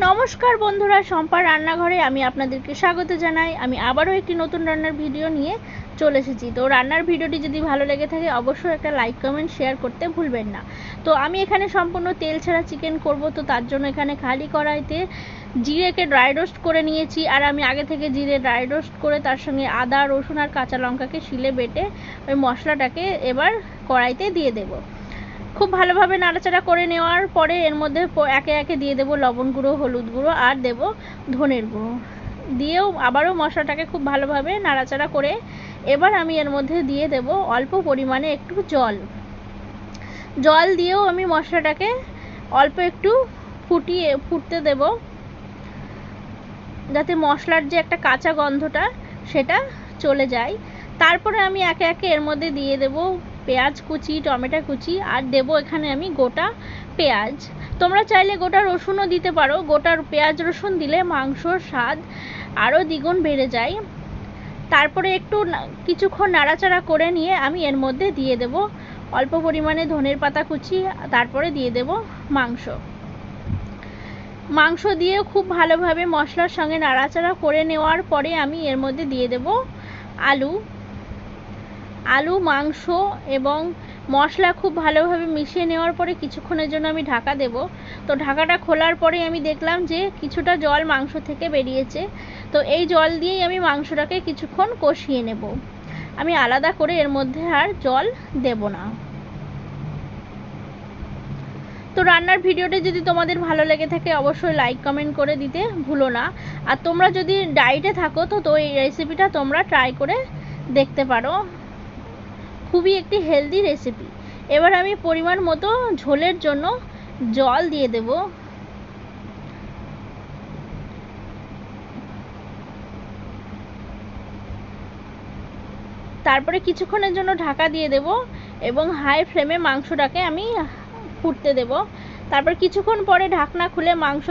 নমস্কার বন্ধুরা, শম্পার রান্নাঘরে আমি আপনাদেরকে স্বাগত জানাই। আমি আবারও একটি নতুন রান্নার ভিডিও নিয়ে চলে এসেছি। তো রান্নার ভিডিওটি যদি ভালো লেগে থাকে অবশ্যই একটা লাইক কমেন্ট শেয়ার করতে ভুলবেন না। তো আমি এখানে সম্পূর্ণ তেল ছাড়া চিকেন করব, তো তার জন্য এখানে খালি কড়াইতে জিরেকে ড্রাই রোস্ট করে নিয়েছি। আর আমি আগে থেকে জিরে ড্রাই রোস্ট করে তার সঙ্গে আদা, রসুন আর কাঁচা লঙ্কাকে শিলে বেটে ওই মশলাটাকে এবার কড়াইতে দিয়ে দেবো। খুব ভালোভাবে নাড়াচাড়া করে নেওয়ার পরে এর মধ্যে একে একে দিয়ে দেবো লবণ গুঁড়ো, হলুদ গুঁড়ো আর দেবো ধনের গুঁড়ো। দিয়েও আবারও মশলাটাকে খুব ভালোভাবে নাড়াচাড়া করে এবার আমি এর মধ্যে দিয়ে দেব অল্প পরিমাণে একটু জল দিয়েও আমি মশলাটাকে অল্প একটু ফুটতে দেব, যাতে মশলার যে একটা কাঁচা গন্ধটা সেটা চলে যায়। তারপরে আমি একে একে এর মধ্যে দিয়ে দেব পেঁয়াজ কুচি, টমেটো কুচি আর দেবো এখানে আমি গোটা পেঁয়াজ। তোমরা চাইলে গোটা রসুনও দিতে পারো। গোটা পেঁয়াজ রসুন দিলে মাংসর স্বাদ আরও দ্বিগুণ বেড়ে যায়। তারপরে একটু কিছুক্ষণ নাড়াচাড়া করে নিয়ে আমি এর মধ্যে দিয়ে দেব অল্প পরিমাণে ধনের পাতা কুচি, তারপরে দিয়ে দেব মাংস দিয়ে খুব ভালোভাবে মশলার সঙ্গে নাড়াচাড়া করে নেওয়ার পরে আমি এর মধ্যে দিয়ে দেব আলু, মাংস এবং মশলা খুব ভালোভাবে মিশিয়ে নেওয়ার পরে কিছুক্ষণের জন্য আমি ঢাকা দেব। তো ঢাকাটা খোলার পরে আমি দেখলাম যে কিছুটা জল মাংস থেকে বেরিয়েছে। তো এই জল দিয়েই আমি মাংসটাকে কিছুক্ষণ কষিয়ে নেব। আমি আলাদা করে এর মধ্যে আর জল দেব না। তো রান্নার ভিডিওটা যদি তোমাদের ভালো লেগে থাকে অবশ্যই লাইক কমেন্ট করে দিতে ভুলো না। আর তোমরা যদি ডায়েটে থাকো তো এই রেসিপিটা তোমরা ট্রাই করে দেখতে পারো। খুবই একটি হেলদি রেসিপি। এবার আমি পরিমাণ মতো ঝোলের জন্য জল দিয়ে দেব। তারপরে কিছুক্ষণের জন্য ঢাকা দিয়ে দেব এবং হাই ফ্লেমে মাংসটাকে আমি ফুটতে দেব। তারপর কিছুক্ষণ পরে ঢাকনা খুলে মাংস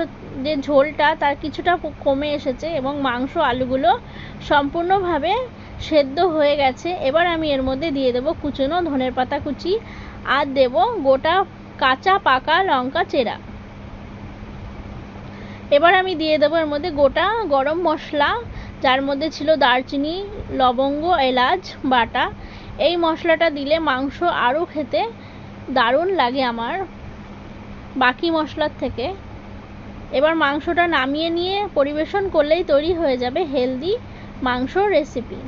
যে ঝোলটা তার কিছুটা কমে এসেছে এবং মাংস আলুগুলো সম্পূর্ণভাবে সেদ্ধ হয়ে গেছে। এবার আমি এর মধ্যে দিয়ে দেব কুচনো ধনের পাতা কুচি আর দেব গোটা কাঁচা পাকা লঙ্কা চেরা। এবার আমি দিয়ে দেবো এর মধ্যে গোটা গরম মশলা, যার মধ্যে ছিল দারচিনি, লবঙ্গ, এলাচ বাটা। এই মশলাটা দিলে মাংস আরও খেতে দারুণ লাগে আমার বাকি মশলার থেকে। এবার মাংসটা নামিয়ে নিয়ে পরিবেশন করলেই তৈরি হয়ে যাবে হেলদি মাংস রেসিপি।